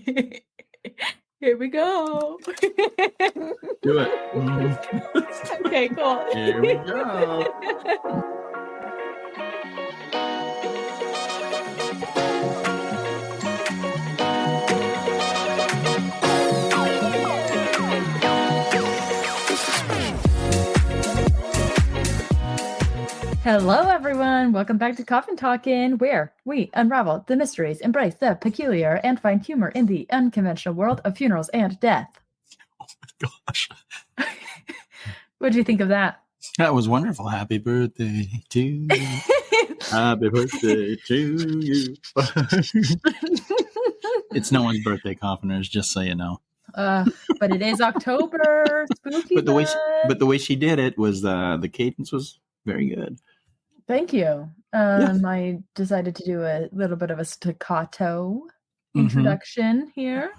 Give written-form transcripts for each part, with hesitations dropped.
Here we go. Do it. Okay, cool. Here we go. Hello, everyone. Welcome back to Coffin Talkin', where we unravel the mysteries, embrace the peculiar, and find humor in the unconventional world of funerals and death. Oh my gosh. What did you think of that? That was wonderful. Happy birthday to you. Happy birthday to you. It's no one's birthday, coffiners, just so you know. But it is October. Spooky. But the way she did it was the cadence was very good. Thank you. I decided to do a little bit of a staccato introduction here.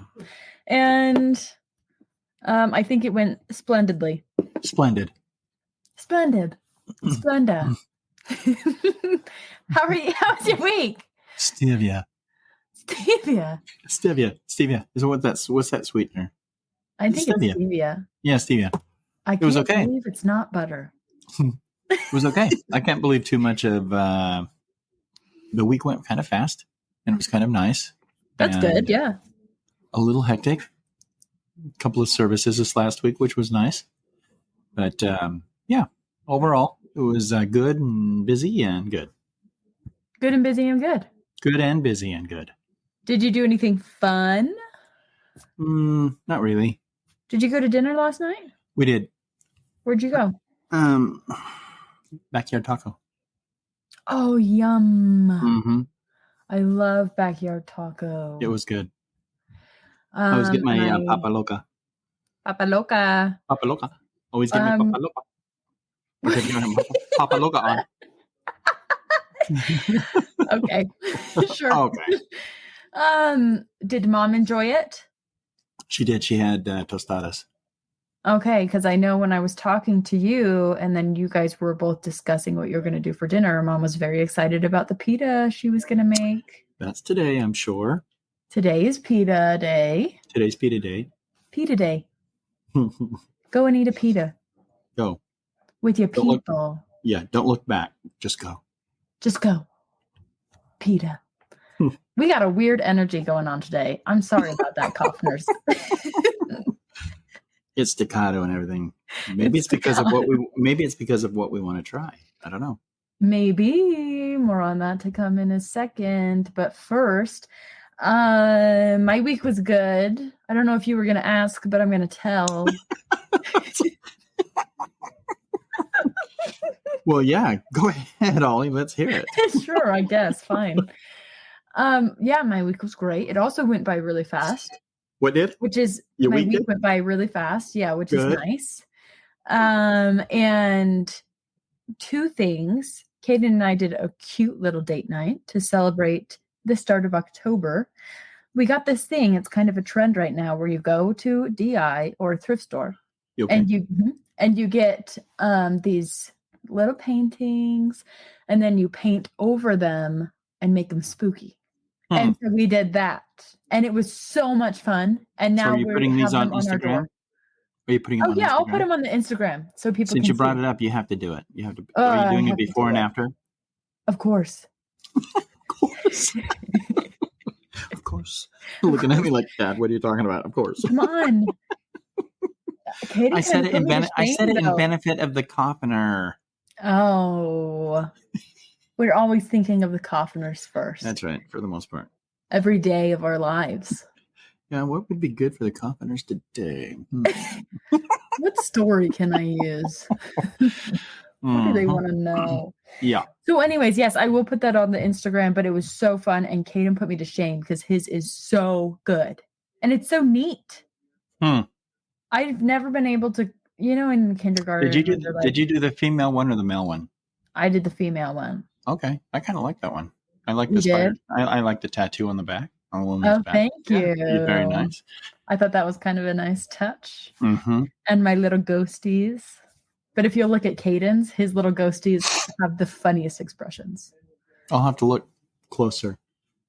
And I think it went splendidly. Splendid. Splenda. How are you? How's your week? Stevia. What's that sweetener? I think it's stevia. Yeah, stevia. It was okay. I can't believe it's not butter. It was okay. I can't believe too much of the week went kind of fast, and it was kind of nice. That's good, yeah. A little hectic. A couple of services this last week, which was nice. But yeah, overall, it was good and busy and good. Good and busy and good. Good and busy and good. Did you do anything fun? Not really. Did you go to dinner last night? We did. Where'd you go? Backyard taco. Oh, yum. Mm-hmm. I love backyard taco. It was good. I was getting my Papa Loca. Papa Loca. Papa Loca. Always get my Papa Loca. Because you have Papa Loca on. Okay. Sure. Okay. Did Mom enjoy it? She did. She had tostadas. Okay, because I know when I was talking to you and then you guys were both discussing what you're going to do for dinner, Mom was very excited about the pita she was going to make. That's today, I'm sure. Today is pita day. Today's pita day. Pita day. Go and eat a pita. Go. With your people. Don't look back. Just go. Just go. Pita. We got a weird energy going on today. I'm sorry about that, coffiners. It's staccato and everything. Maybe it's because of what we want to try. I don't know. Maybe more on that to come in a second. But first, my week was good. I don't know if you were going to ask, but I'm going to tell. Well, yeah, go ahead, Ollie. Let's hear it. Sure, I guess. Fine. Yeah, my week was great. It also went by really fast. What did? Which is my week went by really fast. Yeah, which is nice. And two things. Kaden and I did a cute little date night to celebrate the start of October. We got this thing. It's kind of a trend right now where you go to DI or a thrift store, and you get these little paintings, and then you paint over them and make them spooky. And so we did that, and it was so much fun. And now we're putting these on Instagram. Are you putting them on Instagram? I'll put them on the Instagram so people. Since you brought it up, you have to do it. You have to. Are you doing it before and after? Of course. Of course. Of course. You're looking at me like that. What are you talking about? Of course. Come on. I said it in benefit of the coffiner. Oh. We're always thinking of the coffiners first. That's right, for the most part. Every day of our lives. Yeah, what would be good for the coffiners today? What story can I use? What do they want to know? Yeah. So anyways, yes, I will put that on the Instagram, but it was so fun, and Kaden put me to shame because his is so good. And it's so neat. I've never been able to, in kindergarten. Did you do the female one or the male one? I did the female one. Okay. I kind of like that one. I like the spider. I like the tattoo on the back. On the woman's back. Thank you. Yeah, very nice. I thought that was kind of a nice touch. Mm-hmm. And my little ghosties. But if you look at Caden's, his little ghosties have the funniest expressions. I'll have to look closer.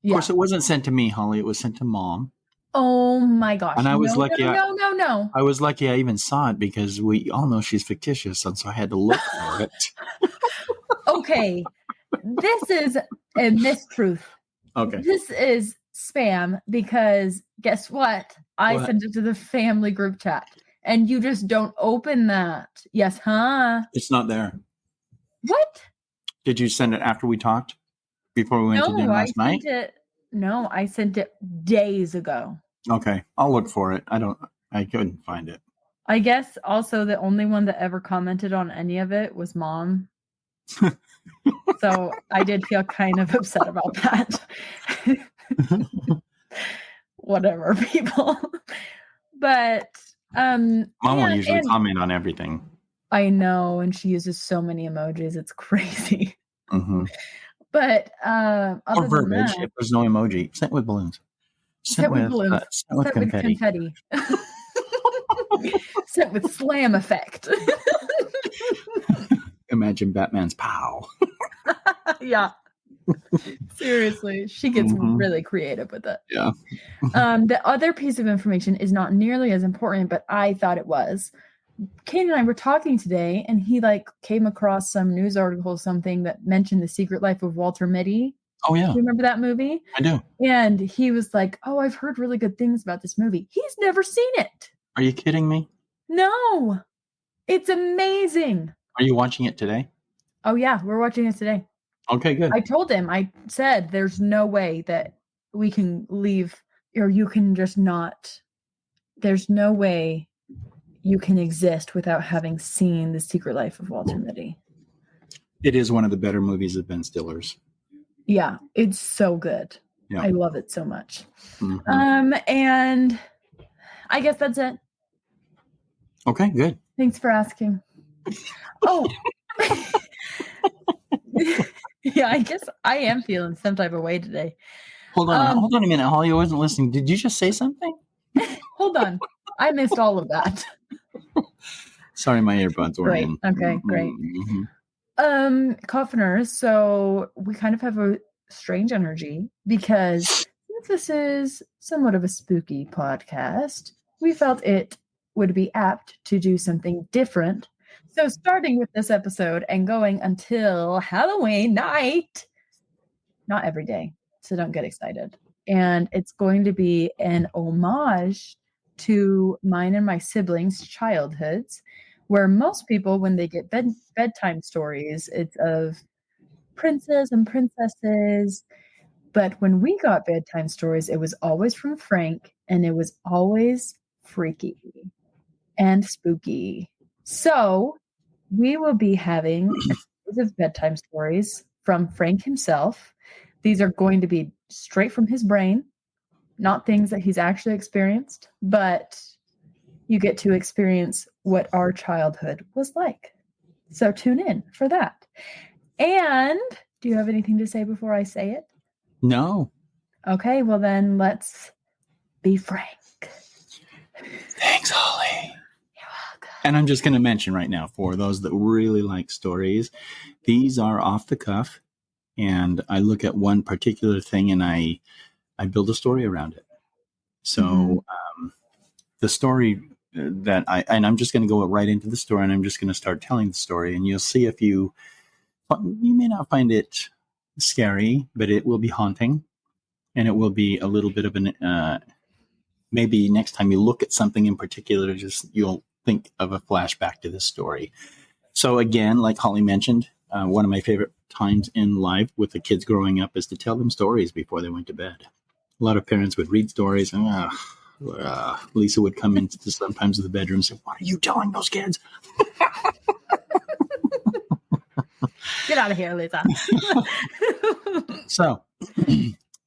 Of course, it wasn't sent to me, Holly. It was sent to Mom. Oh my gosh. And I was No, lucky. no, no, no, no. I was lucky I even saw it because we all know she's fictitious, and so I had to look for it. Okay. This is a mistruth. Okay. This is spam because guess what? I What? sent it to the family group chat and you just don't open that. Yes, huh? It's not there. What? Did you send it after we talked? Before we went to dinner No, I last night? sent it. No, I sent it days ago. Okay. I'll look for it. I couldn't find it. I guess also the only one that ever commented on any of it was Mom. So I did feel kind of upset about that. Whatever, people. But Mom will yeah, usually and comment on everything. I know, and she uses so many emojis, it's crazy. Mm-hmm. But Or other than verbiage that, if there's no emoji. Sent with balloons. sent with balloons, Sent with sent with confetti. sent with slam effect. Imagine Batman's pow. Yeah. Seriously, she gets really creative with it. Yeah. The other piece of information is not nearly as important, but I thought it was. Kane and I were talking today, and he came across some news article or something that mentioned The Secret Life of Walter Mitty. Oh, yeah. Do you remember that movie? I do. And he was like, "Oh, I've heard really good things about this movie." He's never seen it. Are you kidding me? No. It's amazing. Are you watching it today? Oh, yeah. We're watching it today. Okay, good. I told him, I said, there's no way that we can leave, or you can just not. There's no way you can exist without having seen The Secret Life of Walter Mitty. It is one of the better movies of Ben Stiller's. Yeah, it's so good. Yeah. I love it so much. Mm-hmm. And I guess that's it. Okay, good. Thanks for asking. Oh. Yeah, I guess I am feeling some type of way today. Hold on a minute, Holly. I wasn't listening. Did you just say something? Hold on. I missed all of that. Sorry, my earbuds were in. Okay, great. Mm-hmm. Coffiners, so we kind of have a strange energy because since this is somewhat of a spooky podcast, we felt it would be apt to do something different. So starting with this episode and going until Halloween night, not every day, so don't get excited. And it's going to be an homage to mine and my siblings' childhoods, where most people, when they get bedtime stories, it's of princes and princesses. But when we got bedtime stories, it was always from Frank, and it was always freaky and spooky. So we will be having a series of bedtime stories from Frank himself. These are going to be straight from his brain, not things that he's actually experienced, but you get to experience what our childhood was like. So tune in for that. And do you have anything to say before I say it? No. Okay, well then let's be frank. Thanks, Holly. And I'm just going to mention right now, for those that really like stories, these are off the cuff, and I look at one particular thing and I build a story around it. So the story I'm just going to go right into the story, and I'm just going to start telling the story, and you'll see if you may not find it scary, but it will be haunting, and it will be a little bit of an, maybe next time you look at something in particular, you'll think of a flashback to this story. So again, like Holly mentioned, one of my favorite times in life with the kids growing up is to tell them stories before they went to bed. A lot of parents would read stories, and Lisa would come into sometimes the bedroom and say, "What are you telling those kids?" Get out of here, Lisa. So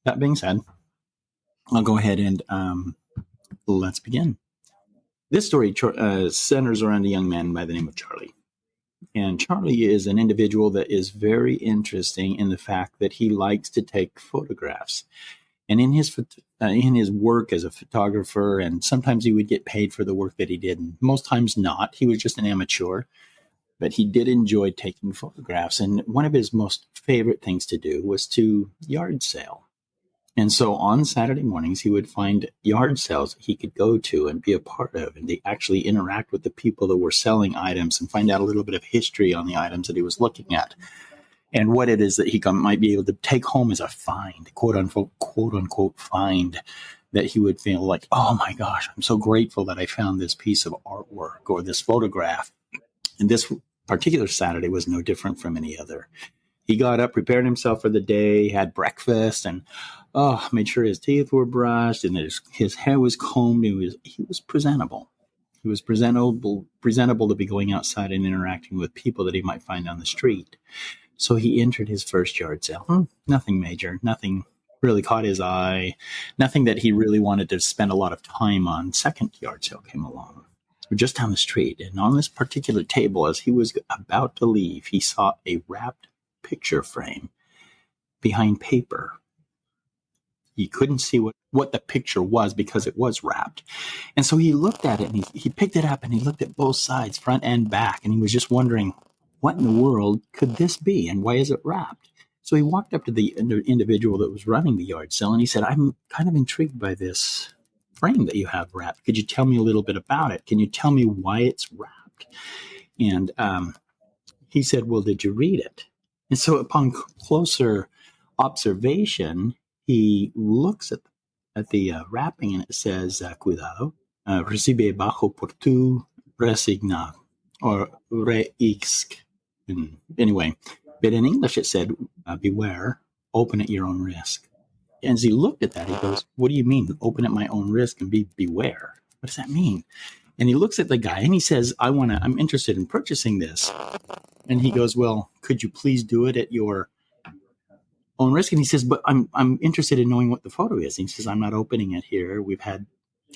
that being said, I'll go ahead and let's begin. This story centers around a young man by the name of Charlie. And Charlie is an individual that is very interesting in the fact that he likes to take photographs. And in his work as a photographer, and sometimes he would get paid for the work that he did, and most times not. He was just an amateur, but he did enjoy taking photographs. And one of his most favorite things to do was to yard sale. And so on Saturday mornings, he would find yard sales that he could go to and be a part of. And they actually interact with the people that were selling items and find out a little bit of history on the items that he was looking at and what it is that he might be able to take home as a find, quote unquote find, that he would feel like, oh my gosh, I'm so grateful that I found this piece of artwork or this photograph. And this particular Saturday was no different from any other. He got up, prepared himself for the day, had breakfast, and made sure his teeth were brushed and his hair was combed. He was presentable. He was presentable to be going outside and interacting with people that he might find on the street. So he entered his first yard sale. Nothing major, nothing really caught his eye, nothing that he really wanted to spend a lot of time on. Second yard sale came along. We're just down the street, and on this particular table, as he was about to leave, he saw a wrapped picture frame behind paper. He couldn't see what the picture was because it was wrapped. And so he looked at it and he picked it up and he looked at both sides, front and back, and he was just wondering, what in the world could this be and why is it wrapped? So he walked up to the individual that was running the yard sale and he said, I'm kind of intrigued by this frame that you have wrapped. Could you tell me a little bit about it? Can you tell me why it's wrapped? And he said, well, did you read it? And so upon closer observation, he looks at the wrapping and it says, cuidado, recibe bajo por tu resigna, or reisc. Anyway, but in English it said, beware, open at your own risk. And as he looked at that, he goes, what do you mean, open at my own risk and beware? What does that mean? And he looks at the guy and he says, I'm interested in purchasing this. And he goes, well, could you please do it at your own risk? And he says, but I'm interested in knowing what the photo is. And he says, I'm not opening it here. We've had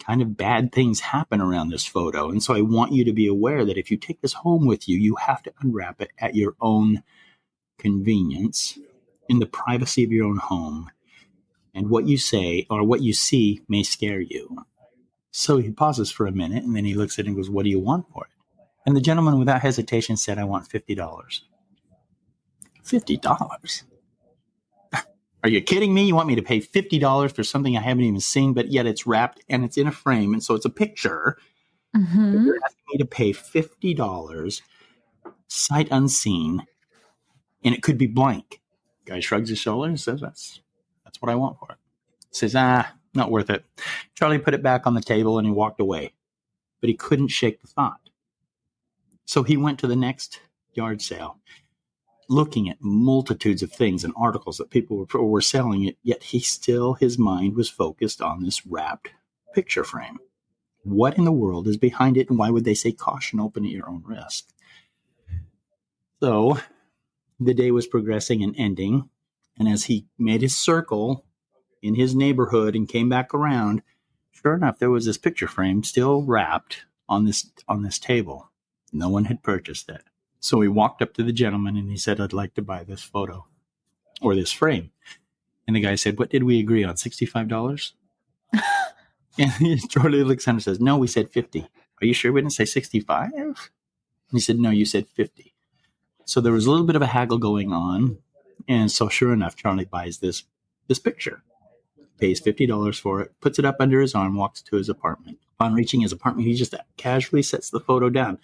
kind of bad things happen around this photo. And so I want you to be aware that if you take this home with you, you have to unwrap it at your own convenience in the privacy of your own home. And what you say or what you see may scare you. So he pauses for a minute and then he looks at it and goes, what do you want for it? And the gentleman without hesitation said, I want $50. $50? Are you kidding me? You want me to pay $50 for something I haven't even seen, but yet it's wrapped and it's in a frame. And so it's a picture. Mm-hmm. You're asking me to pay $50, sight unseen, and it could be blank. Guy shrugs his shoulders and says, that's what I want for it. Says, not worth it. Charlie put it back on the table and he walked away, but he couldn't shake the thought. So he went to the next yard sale, looking at multitudes of things and articles that people were selling it, yet his mind was focused on this wrapped picture frame. What in the world is behind it, and why would they say caution, open at your own risk? So the day was progressing and ending, and as he made his circle in his neighborhood and came back around, sure enough, there was this picture frame still wrapped on this table. No one had purchased it. So he walked up to the gentleman and he said, I'd like to buy this photo or this frame. And the guy said, what did we agree on, $65? And Charlie Alexander says, no, we said 50. Are you sure we didn't say 65? And he said, no, you said 50. So there was a little bit of a haggle going on. And so sure enough, Charlie buys this picture, pays $50 for it, puts it up under his arm, walks to his apartment. Upon reaching his apartment, he just casually sets the photo down,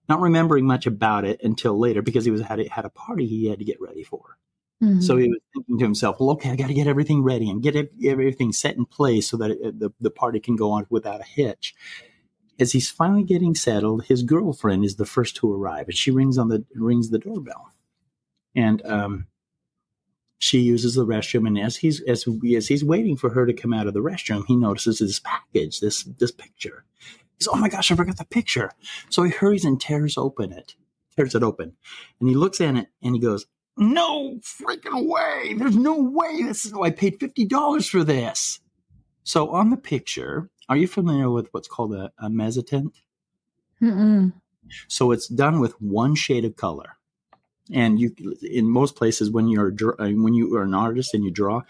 not remembering much about it until later because he had a party he had to get ready for. Mm-hmm. So he was thinking to himself, well, okay, I got to get everything ready and get everything set in place so that the party can go on without a hitch. As he's finally getting settled, his girlfriend is the first to arrive, and she rings the doorbell. And she uses the restroom, and as he's waiting for her to come out of the restroom, he notices this package, this picture. He says, oh my gosh, I forgot the picture. So he hurries and tears it open. And he looks at it and he goes, no freaking way. There's no way. I paid $50 for this. So on the picture, are you familiar with what's called a mezzotint? Mm-mm. So it's done with one shade of color. And in most places, when you are an artist and you draw,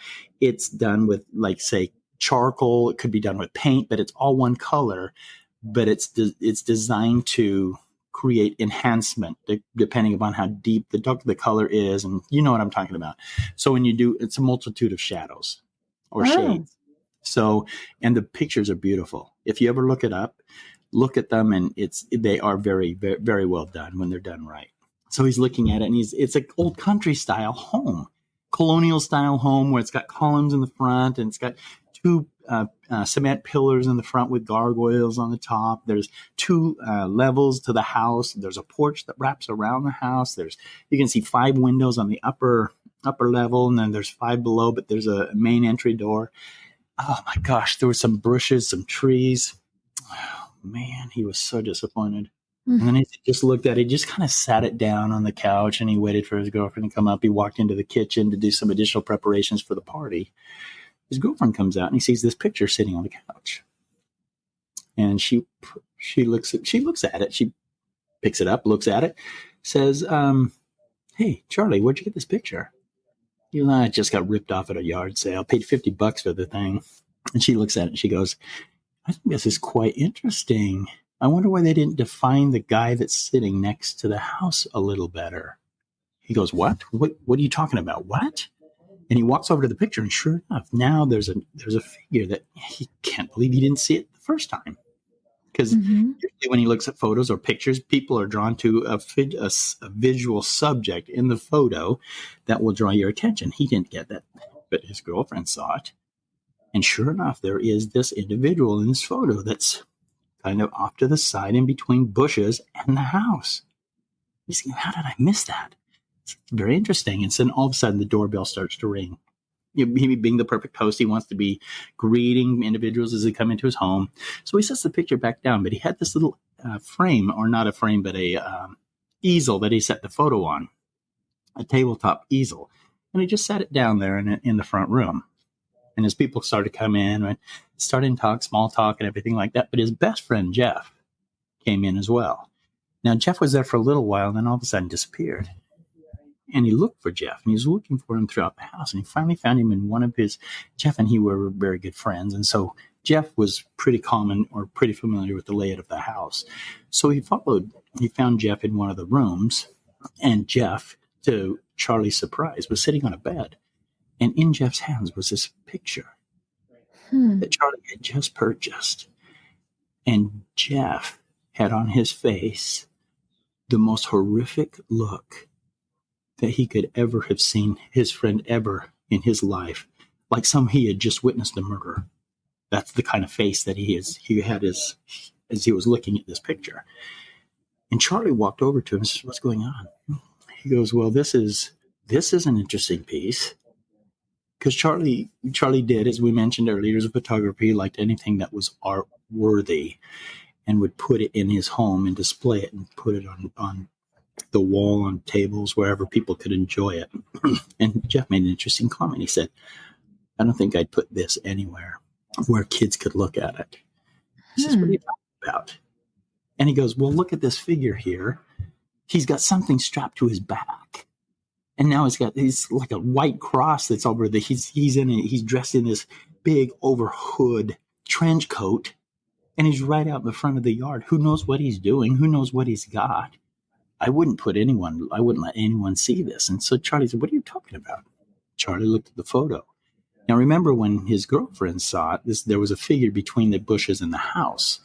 it's done with, like, say, charcoal. It could be done with paint, but it's all one color. But it's designed to create enhancement depending upon how deep the color is, and you know what I'm talking about. So when you do, it's a multitude of shadows or Oh. shades. So, and the pictures are beautiful. If you ever look it up, look at them, and they are very, very, very well done when they're done right. So he's looking at it, and it's an old country style home, colonial style home where it's got columns in the front, and it's got two cement pillars in the front with gargoyles on the top. There's two levels to the house. There's a porch that wraps around the house. You can see 5 windows on the upper level, and then there's 5 below, but there's a main entry door. Oh my gosh, there were some bushes, some trees. Oh man, he was so disappointed. And then he just looked at it, just kind of sat it down on the couch, and he waited for his girlfriend to come up. He walked into the kitchen to do some additional preparations for the party. His girlfriend comes out, and he sees this picture sitting on the couch. And she looks at it. She picks it up, looks at it, says, "Hey, Charlie, where'd you get this picture?" I just got ripped off at a yard sale. Paid $50 for the thing. And she looks at it and she goes, "I think this is quite interesting. I wonder why they didn't define the guy that's sitting next to the house a little better." He goes, "What? What are you talking about? What?" And he walks over to the picture, and sure enough, now there's a figure that he can't believe he didn't see it the first time. Because usually when he looks at photos or pictures, people are drawn to a visual subject in the photo that will draw your attention. He didn't get that, but his girlfriend saw it. And sure enough, there is this individual in this photo that's kind of off to the side in between bushes and the house. He's thinking, how did I miss that? It's very interesting. And then all of a sudden, the doorbell starts to ring. He being the perfect host, he wants to be greeting individuals as they come into his home. So he sets the picture back down, but he had this little frame, or not a frame, but a easel that he set the photo on, a tabletop easel. And he just set it down there in the front room. And as people started to come in, and started to talk, small talk and everything like that. But his best friend, Jeff, came in as well. Now, Jeff was there for a little while, and then all of a sudden disappeared. And he looked for Jeff, and he was looking for him throughout the house. And he finally found him in one of Jeff and he were very good friends. And so Jeff was pretty common or pretty familiar with the layout of the house. So he found Jeff in one of the rooms, and Jeff, to Charlie's surprise, was sitting on a bed. And in Jeff's hands was this picture that Charlie had just purchased. And Jeff had on his face the most horrific look that he could ever have seen his friend ever in his life, like he had just witnessed a murder. That's the kind of face that he had as he was looking at this picture. And Charlie walked over to him and says, "What's going on?" He goes, "Well, this is an interesting piece." Because Charlie did, as we mentioned earlier, as a photographer, he liked anything that was art worthy and would put it in his home and display it and put it on the wall, on tables, wherever people could enjoy it. And Jeff made an interesting comment. He said, "I don't think I'd put this anywhere where kids could look at it." He says, "What are you talking about?" And he goes, "Well, look at this figure here. He's got something strapped to his back. And now he's like a white cross that's over he's dressed in this big overhood trench coat, and he's right out in the front of the yard. Who knows what he's doing? Who knows what he's got? I wouldn't let anyone see this." And so Charlie said, "What are you talking about?" Charlie looked at the photo. Now remember, when his girlfriend saw it, there was a figure between the bushes and the house.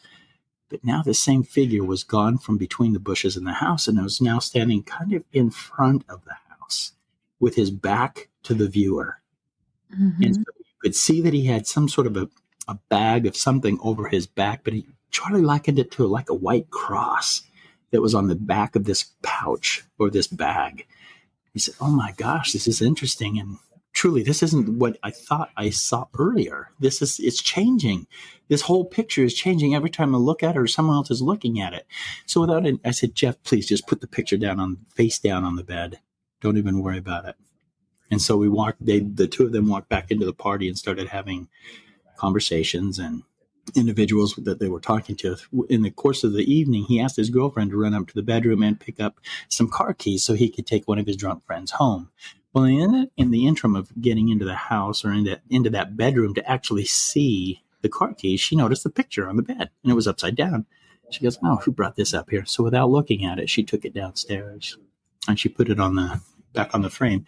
But now the same figure was gone from between the bushes and the house, and it was now standing kind of in front of the house with his back to the viewer. And so you could see that he had some sort of a bag of something over his back, but Charlie likened it to like a white cross that was on the back of this pouch or this bag. He said, "Oh my gosh, this is interesting. And truly, this isn't what I thought I saw earlier. It's changing. This whole picture is changing every time I look at it or someone else is looking at it." So I said, "Jeff, please just put the picture face down on the bed. Don't even worry about it." And so the two of them walked back into the party and started having conversations and individuals that they were talking to. In the course of the evening, he asked his girlfriend to run up to the bedroom and pick up some car keys so he could take one of his drunk friends home. Well, in the interim of getting into the house or into that bedroom to actually see the car keys, she noticed the picture on the bed, and it was upside down. She goes, "Oh, who brought this up here?" So without looking at it, she took it downstairs and she put it on back on the frame.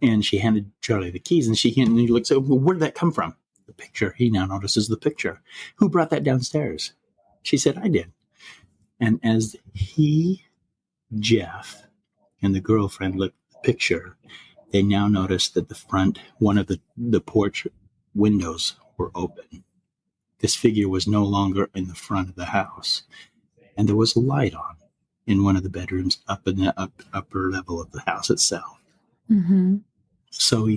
And she handed Charlie the keys, and he looks, well, where did that come from? The picture. He now notices the picture. Who brought that downstairs? She said, I did. And as Jeff, and the girlfriend looked at the picture, they now noticed that one of the porch windows were open. This figure was no longer in the front of the house, and there was a light on in one of the bedrooms up in the upper level of the house itself. Mm-hmm. So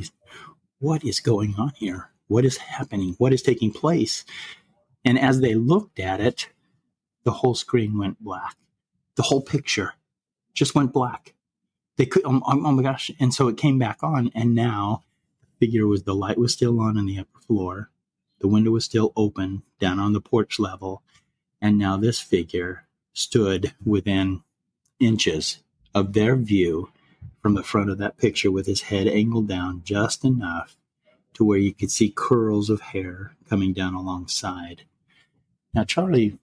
what is going on here? What is happening? What is taking place? And as they looked at it, the whole screen went black. The whole picture just went black. They could, oh my gosh. And so it came back on, and now the light was still on in the upper floor. The window was still open down on the porch level. And now this figure stood within inches of their view from the front of that picture, with his head angled down just enough to where you could see curls of hair coming down alongside. Now, Charlie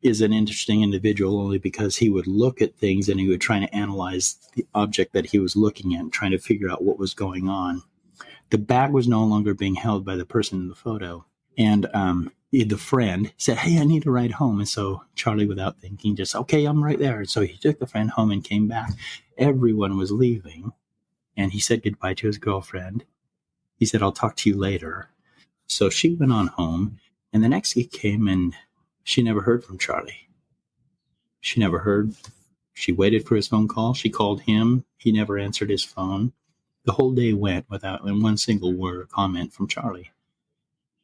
is an interesting individual only because he would look at things and he would try to analyze the object that he was looking at and trying to figure out what was going on. The bag was no longer being held by the person in the photo. And the friend said, hey, I need a ride home. And so Charlie, without thinking, just, okay, I'm right there. And so he took the friend home and came back. Everyone was leaving. And he said goodbye to his girlfriend. He said, I'll talk to you later. So she went on home. And the next week came, and she never heard from Charlie. She never heard. She waited for his phone call. She called him. He never answered his phone. The whole day went without one single word or comment from Charlie.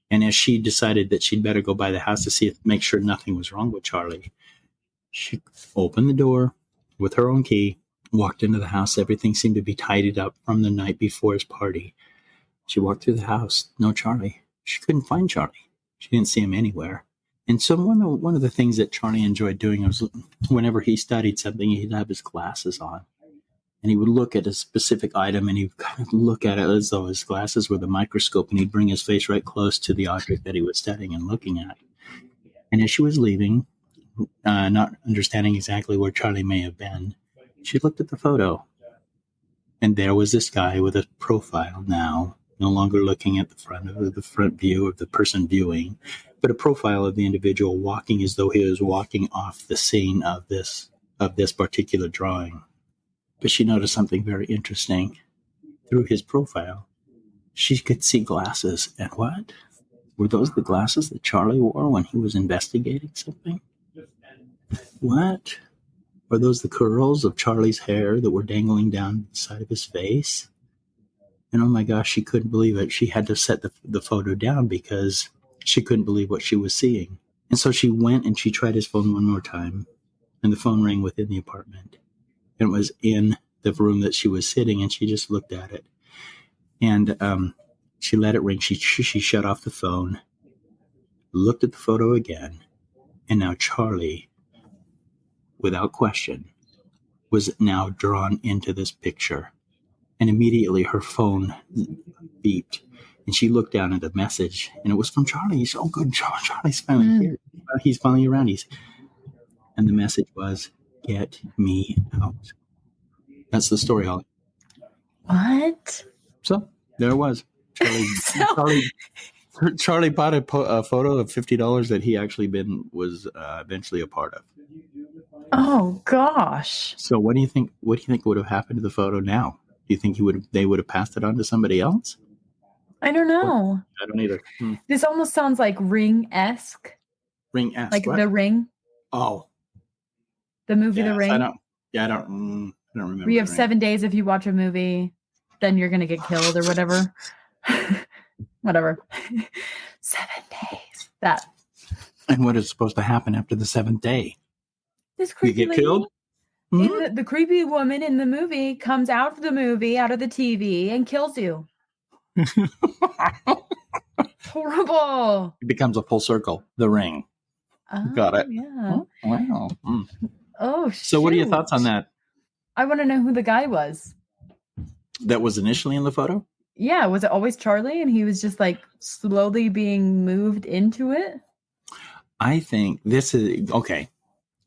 And as she decided that she'd better go by the house to make sure nothing was wrong with Charlie, she opened the door with her own key, walked into the house. Everything seemed to be tidied up from the night before his party. She walked through the house. No Charlie. She couldn't find Charlie. She didn't see him anywhere. And so one of the things that Charlie enjoyed doing was whenever he studied something, he'd have his glasses on. And he would look at a specific item, and he'd kind of look at it as though his glasses were the microscope, and he'd bring his face right close to the object that he was studying and looking at. And as she was leaving, not understanding exactly where Charlie may have been, she looked at the photo. And there was this guy with a profile now, no longer looking at the front view of the person viewing, but a profile of the individual walking as though he was walking off the scene of this particular drawing. But she noticed something very interesting. Through his profile, she could see glasses. And what? Were those the glasses that Charlie wore when he was investigating something? What? Were those the curls of Charlie's hair that were dangling down the side of his face? And oh my gosh, she couldn't believe it. She had to set the photo down because she couldn't believe what she was seeing. And so she went and she tried his phone one more time, and the phone rang within the apartment. And it was in the room that she was sitting, and she just looked at it. And she let it ring. She shut off the phone, looked at the photo again, and now Charlie, without question, was now drawn into this picture. And immediately her phone beeped, and she looked down at a message, and it was from Charlie. He said, oh, good, Charlie's finally here. He's finally around. And the message was, get me out. That's the story, Holly. What? So there it was. Charlie bought a photo of $50 that he actually was eventually a part of. Oh gosh. So what do you think would have happened to the photo now? Do you think they would have passed it on to somebody else? I don't know. I don't either. This almost sounds like Ring-esque. Ring-esque. Like what? The Ring. Oh. The movie yes, The Ring. I don't remember. We have 7 days if you watch a movie, then you're gonna get killed or whatever. Whatever. 7 days. That. And what is supposed to happen after the 7th day? This creepy you get killed? Mm-hmm. The creepy woman in the movie comes out of the TV, and kills you. Horrible. It becomes a full circle. The Ring. Oh, got it. Yeah. Oh, wow. Oh, so what are your thoughts on that? I want to know who the guy was. That was initially in the photo? Yeah. Was it always Charlie and he was just like slowly being moved into it? I think this is okay.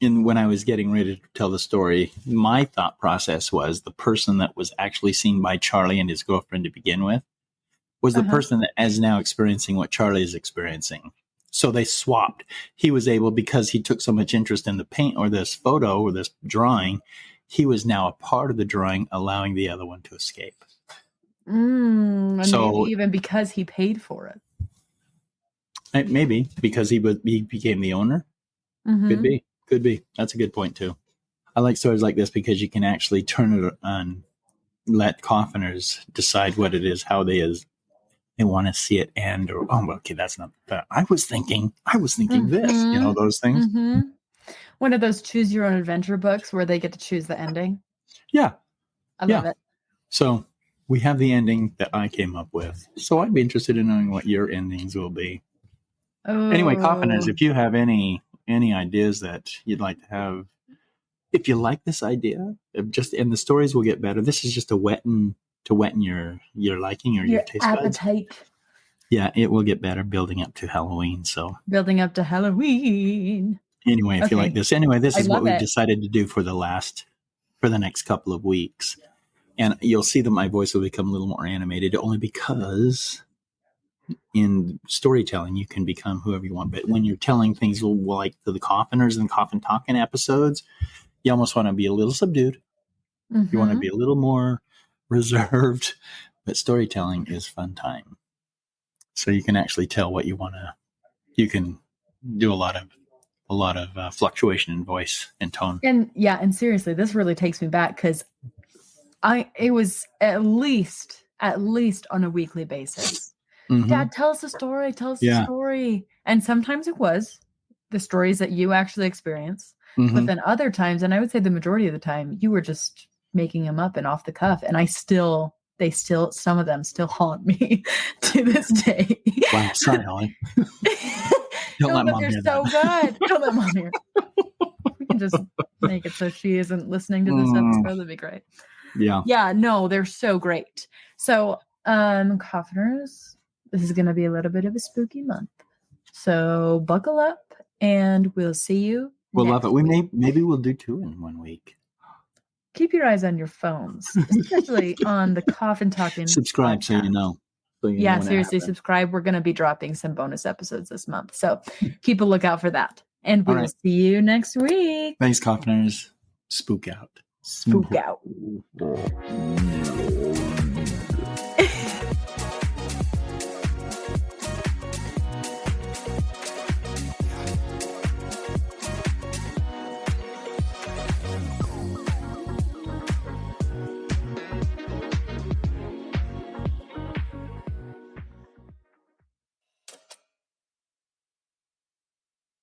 when I was getting ready to tell the story, my thought process was the person that was actually seen by Charlie and his girlfriend to begin with was the person that is now experiencing what Charlie is experiencing. So they swapped. He was able, because he took so much interest in the paint or this photo or this drawing, he was now a part of the drawing, allowing the other one to escape. And maybe even because he paid for it. Maybe because he became the owner. Could be. That's a good point too. I like stories like this because you can actually turn it on, let coffiners decide what it is, how they want to see it end, or okay, that's not that. I was thinking this, those things. One of those choose your own adventure books where they get to choose the ending. Yeah. I love it. So we have the ending that I came up with. So I'd be interested in knowing what your endings will be. Anyway, coffiners, if you have any ideas that you'd like to have, if you like this idea, and the stories will get better. This is just to weten your liking or your taste appetite. Buds. Yeah, it will get better building up to Halloween. Building up to Halloween. Anyway, if you like this, this is what we've decided to do for the next couple of weeks. And you'll see that my voice will become a little more animated, only because in storytelling, you can become whoever you want. But when you're telling things like to the coffiners and coffin talking episodes, you almost want to be a little subdued. You want to be a little more reserved. But storytelling is fun time. So you can actually tell what you want to. You can do a lot of fluctuation in voice and tone. And seriously, this really takes me back because it was at least on a weekly basis. Dad, tell us a story. Tell us a story. And sometimes it was the stories that you actually experienced. But then other times, and I would say the majority of the time, you were just making them up and off the cuff. And some of them still haunt me to this day. Wow, sorry, Holly. Don't let Mom hear so good. Don't let Mom hear. We can just make it so she isn't listening to this episode. That'd be great. Yeah. Yeah, no, they're so great. So, coffiners, this is going to be a little bit of a spooky month. So buckle up and we'll see you. We'll love it. Maybe we'll do 2 in 1 week. Keep your eyes on your phones, especially on the Coffin Talking. Subscribe podcast. So you know. Seriously, subscribe. We're going to be dropping some bonus episodes this month. So keep a lookout for that. And we will see you next week. Thanks, coffiners. Spook out. Spook out.